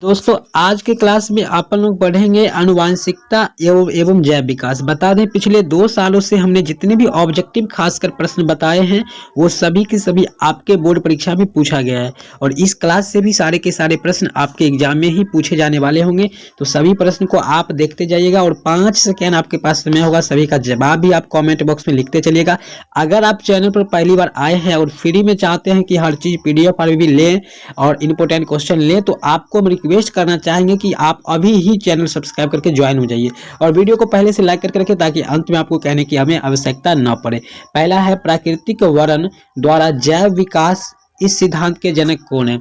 दोस्तों आज के क्लास में अपन लोग पढ़ेंगे आनुवांशिकता एवं जैव विकास। बता दें पिछले 2 सालों से हमने जितने भी ऑब्जेक्टिव खासकर प्रश्न बताए हैं वो सभी के सभी आपके बोर्ड परीक्षा में पूछा गया है और इस क्लास से भी सारे के सारे प्रश्न आपके एग्जाम में ही पूछे जाने वाले होंगे। तो सभी प्रश्न को आप देखते जाइएगा और 5 सेकेंड आपके पास समय होगा, सभी का जवाब भी आप कॉमेंट बॉक्स में लिखते चलिएगा। अगर आप चैनल पर पहली बार आए हैं और फ्री में चाहते हैं कि हर चीज़ PDF पर भी लें और इंपॉर्टेंट क्वेश्चन लें तो आपको रिक्वेस्ट करना चाहेंगे कि आप अभी ही चैनल सब्सक्राइब करके ज्वाइन हो जाइए और वीडियो को पहले से लाइक करके रखें ताकि अंत में आपको कहने की हमें आवश्यकता न पड़े। पहला है प्राकृतिक वर्ण द्वारा जैव विकास इस सिद्धांत के जनक कौन है?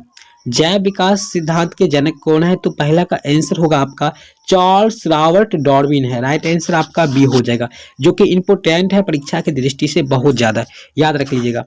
जैव विकास सिद्धांत के जनक कौन है? तो पहला का आंसर होगा आपका चार्ल्स रॉबर्ट डार्विन है। राइट आंसर आपका बी हो जाएगा, जो कि इंपोर्टेंट है परीक्षा की दृष्टि से बहुत ज्यादा, याद रख लीजिएगा।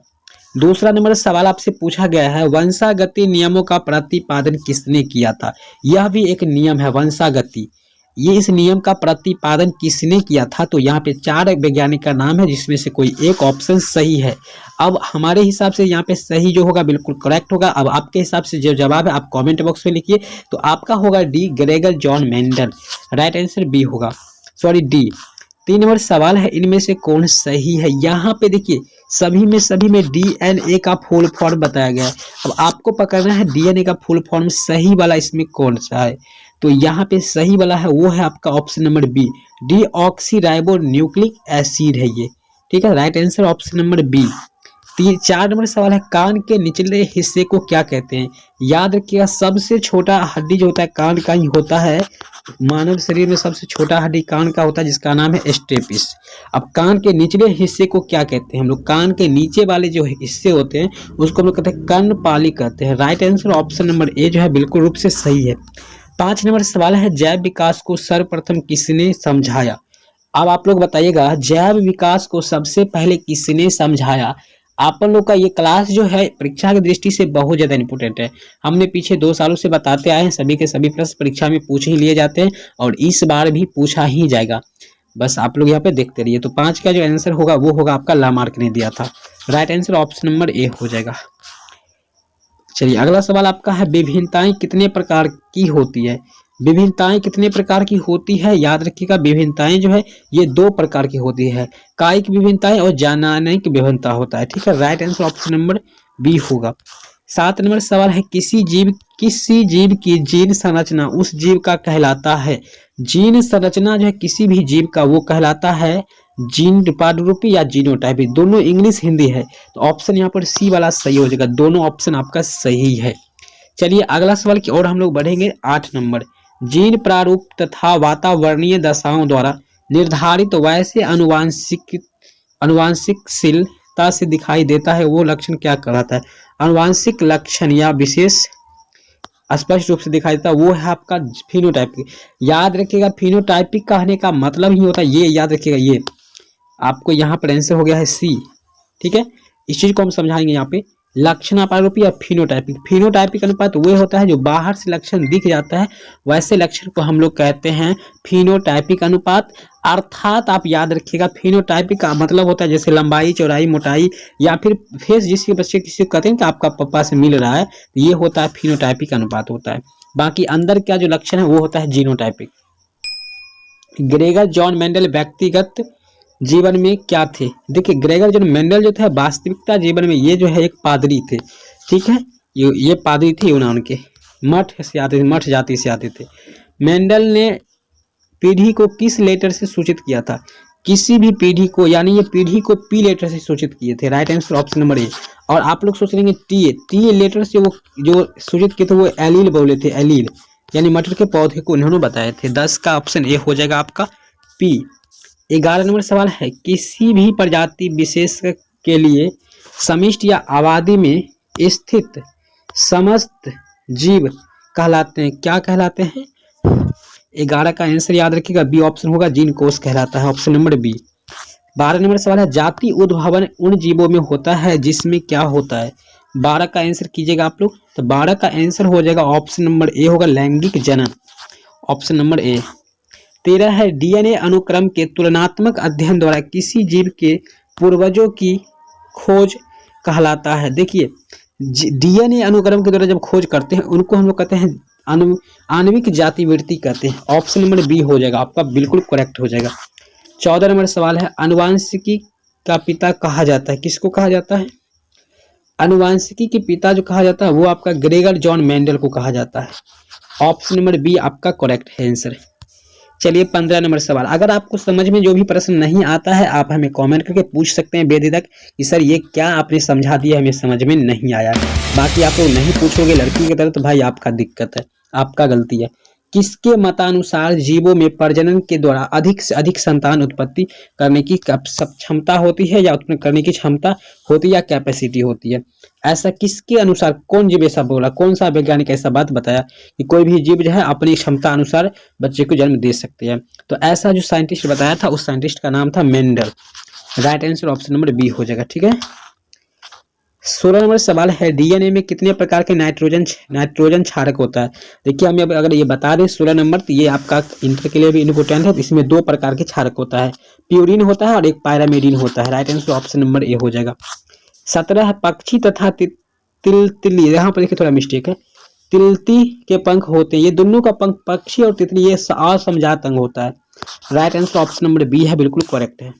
दूसरा नंबर सवाल आपसे पूछा गया है वंशागति नियमों का प्रतिपादन किसने किया था? यह भी एक नियम है वंशागति, ये इस नियम का प्रतिपादन किसने किया था? तो यहाँ पे 4 वैज्ञानिक का नाम है जिसमें से कोई एक ऑप्शन सही है। अब हमारे हिसाब से यहाँ पे सही जो होगा बिल्कुल करेक्ट होगा। अब आपके हिसाब से जो जवाब है आप कमेंट बॉक्स में लिखिए। तो आपका होगा D, Gregor John Mendel. Right answer B होगा, सॉरी डी। 3 नंबर सवाल है इनमें से कौन सही है? यहाँ पे देखिए सभी में DNA का फुल फॉर्म बताया गया है। अब आपको पकड़ना है DNA का फुल फॉर्म सही वाला इसमें कौन सा है। तो यहाँ पे सही वाला है वो है आपका option number B, deoxyribo nucleic acid है ये। ठीक है, right answer option number B. 4 number सवाल है कान के निचले हिस्से को क्या कहते हैं? याद रखिएगा सबसे छोटा हड्डी जो होता है कान का ही होता है। मानव शरीर में सबसे छोटा हड्डी कान का होता है जिसका नाम है स्टेपिस। अब कान के निचले हिस्से को क्या कहते हैं? हम लोग कान के नीचे वाले जो हिस्से होते हैं उसको हम लोग कहते हैं कर्णपाली कहते हैं। Right answer option number A जो है बिल्कुल रूप से सही है। 5 नंबर सवाल है जैव विकास को सर्वप्रथम किसने समझाया? अब आप लोग बताइएगा जैव विकास को सबसे पहले किसने समझाया? आप लोग का ये क्लास जो है परीक्षा की दृष्टि से बहुत ज्यादा इंपॉर्टेंट है। हमने पीछे 2 सालों से बताते आए हैं, सभी के सभी प्रश्न परीक्षा में पूछ ही लिए जाते हैं और इस बार भी पूछा ही जाएगा। बस आप लोग यहाँ पे देखते रहिए। तो 5 का जो आंसर होगा वो होगा आपका लामार्क ने दिया था। Right answer option number A हो जाएगा। चलिए अगला सवाल आपका है विभिन्नताएं कितने प्रकार की होती है? विभिन्नताएं कितने प्रकार की होती है? याद रखिएगा विभिन्नताएं जो है ये 2 प्रकार की होती है, कायिक विभिन्नताएं और जानैनिक विभिन्नता होता है। ठीक है, right answer option number B होगा। 7 नंबर सवाल है किसी जीव की जीन संरचना उस जीव का कहलाता है। जीन संरचना जो है किसी भी जीव का वो कहलाता है जीन रूपी या जीनोटाइप, दोनों इंग्लिश हिंदी है। तो ऑप्शन यहाँ पर सी वाला सही हो जाएगा, दोनों ऑप्शन आपका सही है। चलिए अगला सवाल की ओर हम लोग बढ़ेंगे। 8 नंबर जीन प्रारूप तथा वातावरणीय दशाओं द्वारा निर्धारित वैसे अनुवांशिकशीलता से दिखाई देता है वो लक्षण क्या कहलाता है? अनुवांशिक लक्षण या विशेष स्पष्ट रूप से दिखाई देता है वो है आपका फिनोटाइपिक। याद रखिएगा फिनोटाइपिक कहने का मतलब ही होता है ये, याद रखिएगा ये आपको यहाँ पर आंसर हो गया है सी। ठीक है, इस चीज को हम समझाएंगे यहाँ पे। लक्षणानुरूपी या फिनोटाइपिक, फिनोटाइपिक अनुपात वो होता है जो बाहर से लक्षण दिख जाता है, वैसे लक्षण को हम लोग कहते हैं फिनोटाइपिक अनुपात। अर्थात आप याद रखिएगा फिनोटाइपिक का मतलब होता है जैसे लंबाई, चौड़ाई, मोटाई या फिर फेस जिसके बच्चे किसी को कहते हैं कि आपका पापा से मिल रहा है, तो ये होता है फिनोटाइपिक अनुपात होता है। बाकी अंदर क्या जो लक्षण है वो होता है जीनोटाइपिक। ग्रेगर जॉन मेंडल व्यक्तिगत जीवन में क्या थे? देखिए ग्रेगर जॉन मेंडल जो थे वास्तविकता जीवन में ये जो है एक पादरी थे। ठीक है, ये पादरी थे यूनान के, मठ से आते थे, मठ जाति से आते थे। मेंडल ने पीढ़ी को किस लेटर से सूचित किया था? किसी भी पीढ़ी को, यानी ये पीढ़ी को पी लेटर से सूचित किए थे। Right answer option number A. और आप लोग सोच लेंगे टी लेटर से वो जो सूचित किए थे वो एलील बोले थे, एलील यानी मटर के पौधे को उन्होंने बताए थे। 10 का ऑप्शन ए हो जाएगा आपका पी। 11 नंबर सवाल है किसी भी प्रजाति विशेष के लिए समिष्ट या आबादी में स्थित समस्त जीव कहलाते हैं, क्या कहलाते हैं? 11 का आंसर याद रखिएगा बी ऑप्शन होगा, जीन कोश कहलाता है, ऑप्शन नंबर बी। 12 नंबर सवाल है जाति उद्भवन उन जीवों में होता है जिसमें क्या होता है? 12 का आंसर कीजिएगा आप लोग। तो 12 का आंसर हो जाएगा ऑप्शन नंबर ए होगा, लैंगिक जनन, ऑप्शन नंबर ए। 13 है DNA अनुक्रम के तुलनात्मक अध्ययन द्वारा किसी जीव के पूर्वजों की खोज कहलाता है। देखिए DNA अनुक्रम के द्वारा जब खोज करते हैं उनको हम लोग कहते हैं आणविक जातिवृत्ति कहते हैं। ऑप्शन नंबर बी हो जाएगा आपका बिल्कुल करेक्ट हो जाएगा। 14 नंबर सवाल है, आनुवांशिकी का पिता कहा जाता है, किसको कहा जाता है? आनुवांशिकी के पिता जो कहा जाता है वो आपका ग्रेगर जॉन मेंडल को कहा जाता है। ऑप्शन नंबर बी आपका करेक्ट है आंसर। चलिए 15 नंबर सवाल, अगर आपको समझ में जो भी प्रश्न नहीं आता है आप हमें कमेंट करके पूछ सकते हैं बेझिझक कि सर ये क्या आपने समझा दिया, हमें समझ में नहीं आया। बाकी आप लोग नहीं पूछोगे लड़की की तरह तो भाई आपका दिक्कत है, आपका गलती है। किसके मतानुसार जीवों में प्रजनन के द्वारा अधिक से अधिक संतान उत्पत्ति करने की क्षमता होती है या उत्पन्न करने की क्षमता होती है या कैपेसिटी होती है? ऐसा किसके अनुसार, कौन जीव ऐसा बोला, कौन सा वैज्ञानिक ऐसा बात बताया कि कोई भी जीव जो है अपनी क्षमता अनुसार बच्चे को जन्म दे सकते हैं? तो ऐसा जो साइंटिस्ट बताया था उस साइंटिस्ट का नाम था Mendel. Right answer option number B हो जाएगा। ठीक है, 16 नंबर सवाल है, डीएनए में कितने प्रकार के नाइट्रोजन क्षारक होता है? देखिए हमें अगर ये बता दें 16 नंबर, तो ये आपका इंटर के लिए भी इम्पोर्टेंट है। तो इसमें 2 प्रकार के क्षारक होता है, प्यूरिन होता है और एक पायरामिडिन होता है। Right answer option number A हो जाएगा। 17 पक्षी तथा तितली, यहाँ पर देखिए थोड़ा मिस्टेक है, तिलती के पंख होते हैं, ये दोनों का पंख, पक्षी और तितली, ये असमजात अंग होता है। Right answer option number B है, बिल्कुल करेक्ट है।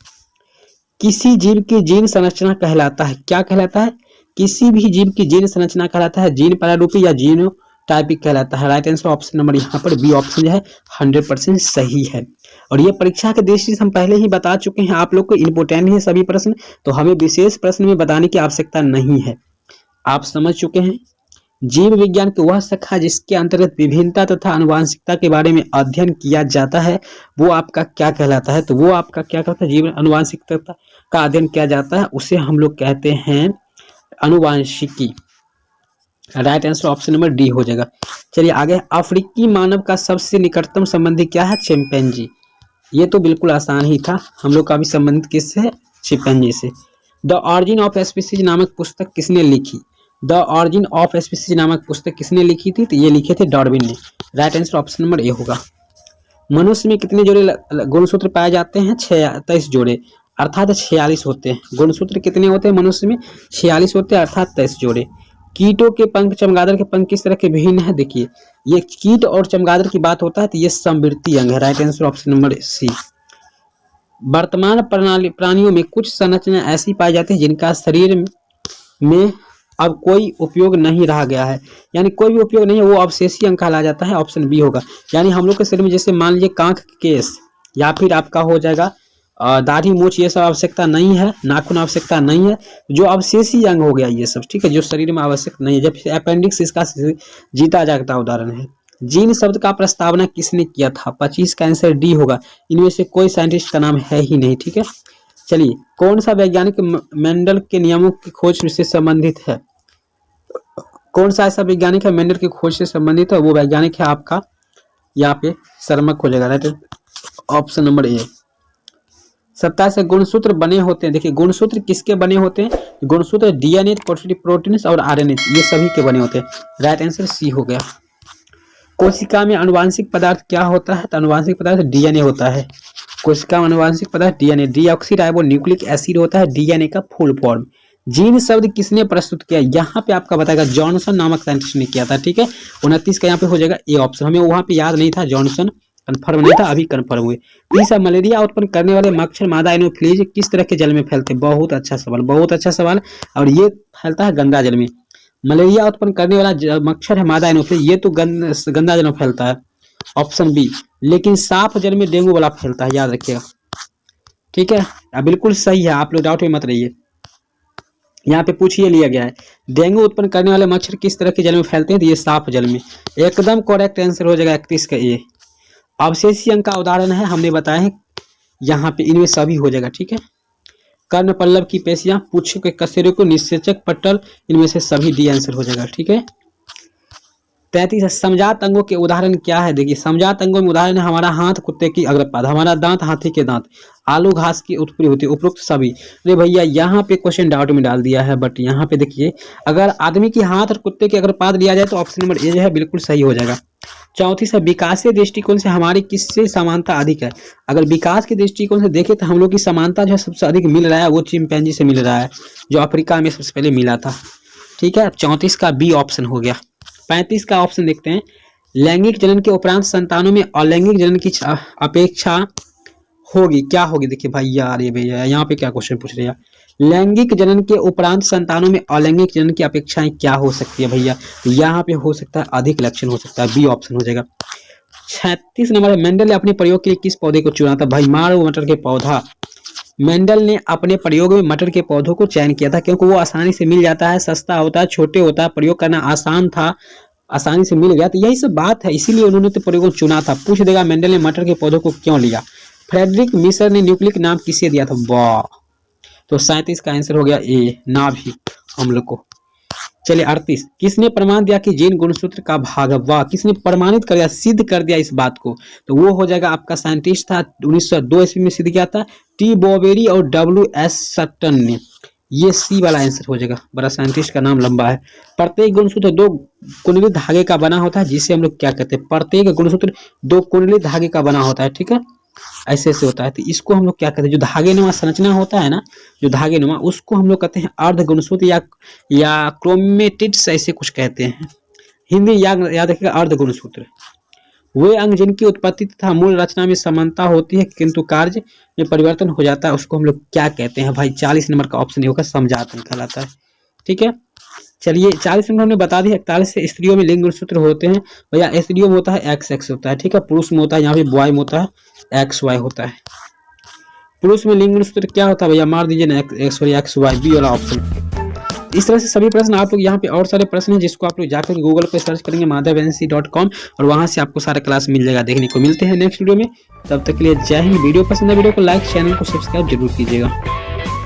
किसी जीव की जीन संरचना कहलाता है, क्या कहलाता है? किसी भी जीव की जीन संरचना कहलाता है जीन प्रारूपी या जीनोटाइपिक कहलाता है। राइट आंसर ऑप्शन नंबर यहाँ पर बी ऑप्शन जो है 100% सही है। और ये परीक्षा के दृष्टि से हम पहले ही बता चुके हैं, आप लोग को इम्पोर्टेंट है सभी प्रश्न, तो हमें विशेष प्रश्न में बताने की आवश्यकता नहीं है, आप समझ चुके हैं। जीव विज्ञान की वह शाखा जिसके अंतर्गत विभिन्नता तथा आनुवांशिकता के बारे में अध्ययन किया जाता है वो आपका क्या कहलाता है? तो वो आपका क्या कहता है, जीव आनुवांशिकता का अध्ययन किया जाता है उसे हम लोग कहते हैं आनुवांशिकी। Right answer option number D हो जाएगा। चलिए आगे, अफ्रीकी मानव का सबसे निकटतम संबंधी क्या है? चिंपैंजी। ये तो बिल्कुल आसान ही था, हम लोग का भी संबंधित किससे है? चिंपैंजी से। द ऑरिजिन ऑफ स्पीसीज नामक पुस्तक किसने लिखी? द ऑरिजिन ऑफ स्पीसीज नामक पुस्तक किसने लिखी थी? तो ये लिखे थे डार्विन ने। Right answer option number A होगा। मनुष्य में कितने जोड़े गुणसूत्र पाए जाते हैं? 23 जोड़े, अर्थात 46 होते हैं। गुणसूत्र कितने होते हैं मनुष्य में? 46 होते हैं, अर्थात 23 जोड़े। कीटों के पंख चमगादड़ के पंख किस तरह के भिन्न है? देखिए ये कीट और चमगादड़ की बात होता है तो ये समवृत्तीय अंग है। Right answer option number C. वर्तमान प्राणियों में कुछ संरचना ऐसी पाई जाती है जिनका शरीर में अब कोई उपयोग नहीं रहा गया है, यानी कोई भी उपयोग नहीं है, वो अवशेषीय अंग कहलाया जाता है। ऑप्शन बी होगा। यानी हम लोग के शरीर में जैसे मान लीजिए कांख केस या फिर आपका हो जाएगा दाढ़ी मूछ, ये सब आवश्यकता नहीं है, नाखून आवश्यकता नहीं है, जो अवशेषीय अंग हो गया ये सब, ठीक है, जो शरीर में आवश्यक नहीं है। जब अपेंडिक्स इसका जीता जागता उदाहरण है। जीन शब्द का प्रस्तावना किसने किया था? 25 का आंसर डी होगा। इनमें से कोई साइंटिस्ट का नाम है ही नहीं। ठीक है, चलिए कौन सा वैज्ञानिक मेंडल के नियमों की खोज से संबंधित है? कौन सा ऐसा वैज्ञानिक है मेंडल की खोज से संबंधित है? वो वैज्ञानिक है आपका यहाँ पे शर्मक हो जाएगा। Right option number A. 27 गुणसूत्र बने होते हैं। देखिए गुणसूत्र किसके बने होते हैं? गुणसूत्र डीएनए, प्रोटीन्स और आरएनए, ये सभी के बने होते हैं। राइट आंसर सी हो गया। कोशिका में आनुवांशिक पदार्थ क्या होता है? तो आनुवांशिक पदार्थ डीएनए होता है। कोशिका में आनुवांशिक पदार्थ डीएनए, डीऑक्सीराइबो न्यूक्लिक एसिड होता है, डीएनए का फुल फॉर्म। जीन शब्द किसने प्रस्तुत किया? यहाँ पे आपका बताएगा जॉनसन नामक साइंटिस्ट ने किया था। ठीक है, 29 का यहाँ पे हो जाएगा ए ऑप्शन। हमें वहां पे याद नहीं था, जॉनसन कंफर्म नहीं था, अभी कंफर्म हुए। तीसरा, मलेरिया उत्पन्न करने वाले मच्छर मादा एनोफिलीज किस तरह के जल में फैलते? बहुत अच्छा सवाल, बहुत अच्छा सवाल। और ये फैलता है गंगा जल में। मलेरिया उत्पन्न करने वाला मच्छर है मादा एनोफिलीज, ये तो गंगा जल में फैलता है, ऑप्शन बी। लेकिन साफ जल में डेंगू वाला फैलता है, याद रखिएगा। ठीक है, बिल्कुल सही है, आप लोग डाउट में मत रहिए। यहाँ पे पूछिए लिया गया है, डेंगू उत्पन्न करने वाले मच्छर किस तरह के जल में फैलते हैं? तो ये साफ जल में। एकदम करेक्ट आंसर हो जाएगा 31 का ए। अवशेषीय अंग का उदाहरण है, हमने बताया है यहाँ पे, इनमें सभी हो जाएगा। ठीक है, कर्ण पल्लव की पेशियां, पुच्छ के कशेरुक को, निषेचक पटल, इनमें से सभी डी आंसर हो जाएगा। ठीक है, 33 समजात अंगों के उदाहरण क्या है? देखिए समजात अंगों में उदाहरण है हमारा हाथ कुत्ते की अग्रपाद, हमारा दांत हाथी के दांत, आलू घास की उत्पत्ति होती है, उपरोक्त सभी। अरे भैया यहाँ पे क्वेश्चन डाउट में डाल दिया है, बट यहाँ पे देखिए अगर आदमी की हाथ और कुत्ते के अग्रपाद लिया जाए तो ऑप्शन नंबर ए जो है बिल्कुल सही हो जाएगा। 34 विकासीय दृष्टिकोण से हमारी किससे समानता अधिक है? अगर विकास के दृष्टिकोण से देखें तो हम लोग की समानता जो है सबसे अधिक मिल रहा है वो चिंपैंजी से मिल रहा है, जो अफ्रीका में सबसे पहले मिला था। ठीक है, 34 का बी ऑप्शन हो गया। 35 का ऑप्शन देखते हैं, लैंगिक जनन के उपरांत संतानों में अलैंगिक जनन की अपेक्षा होगी, क्या होगी? देखिए भाई यार, ये भैया यहाँ पे क्या क्वेश्चन पूछ रहे हैं? लैंगिक जनन के उपरांत संतानों में अलैंगिक जनन की अपेक्षाएं क्या हो सकती है भैया? तो यहाँ पे हो सकता है अधिक लक्षण हो सकता है, बी ऑप्शन हो जाएगा। 36 नंबर है, मेंडल ने अपने प्रयोग के लिए किस पौधे को चुना था? भाई मारो मटर के पौधा। मेंडल ने अपने प्रयोग में मटर के पौधों को चयन किया था क्योंकि वो आसानी से मिल जाता है, सस्ता होता है, छोटे होता है, प्रयोग करना आसान था, आसानी से मिल गया। तो यही सब बात है, इसीलिए उन्होंने तो प्रयोग को चुना था। पूछ देगा मेंडल ने मटर के पौधों को क्यों लिया? फ्रेडरिक मिशर ने न्यूक्लिक नाम किसे दिया था? वाह, तो 37 का आंसर हो गया ए, नाभि अम्ल को। चलिए 38, किसने प्रमाण दिया कि जीन गुणसूत्र का भाग है? वाह, किसने प्रमाणित कर दिया, सिद्ध कर दिया इस बात को? तो वो हो जाएगा आपका साइंटिस्ट था, 1902 ईस्वी में सिद्ध किया था, टी बॉवेरी और WS सटन ने। ये सी वाला आंसर हो जाएगा, बड़ा साइंटिस्ट का नाम लंबा है। प्रत्येक गुणसूत्र 2 कुंडलित धागे का बना होता है, जिसे हम लोग क्या कहते हैं? प्रत्येक गुणसूत्र 2 कुंडलित धागे का बना होता है, ठीक है, ऐसे ऐसे होता है। तो इसको हम लोग क्या कहते हैं? जो धागे नुमा संरचना होता है ना, जो धागे नुमा, उसको हम लोग कहते हैं अर्ध गुणसूत्र या क्रोमेटिड्स, ऐसे कुछ कहते हैं। हिंदी याद रखिएगा, अर्ध गुणसूत्र। वे अंग जिनकी उत्पत्ति तथा मूल रचना में समानता होती है किंतु कार्य में परिवर्तन हो जाता है, उसको हम लोग क्या कहते हैं? भाई 40 नंबर का ऑप्शन होगा, समझातन कहलाता है, ठीक है। चलिए 40 नंबर हमने बता दी। 41 से स्त्रियों में लिंग गुणसूत्र होते हैं भैया। स्त्रियों में होता है XX होता है, ठीक है। पुरुष में होता है, यहाँ पे बॉय में होता है XY होता है। पुरुष में लिंग गुणसूत्र क्या होता है भैया? मार दीजिए ना, XY, बी वाला ऑप्शन। इस तरह से सभी प्रश्न आप लोग यहाँ पे, और सारे प्रश्न हैं जिसको आप लोग जाकर गूगल पे सर्च करेंगे madhavanc.com, और वहां से आपको सारा क्लास मिल जाएगा देखने को। मिलते हैं नेक्स्ट वीडियो में, तब तक के लिए जय हिंद। वीडियो पसंद है, वीडियो को लाइक, चैनल को सब्सक्राइब जरूर कीजिएगा।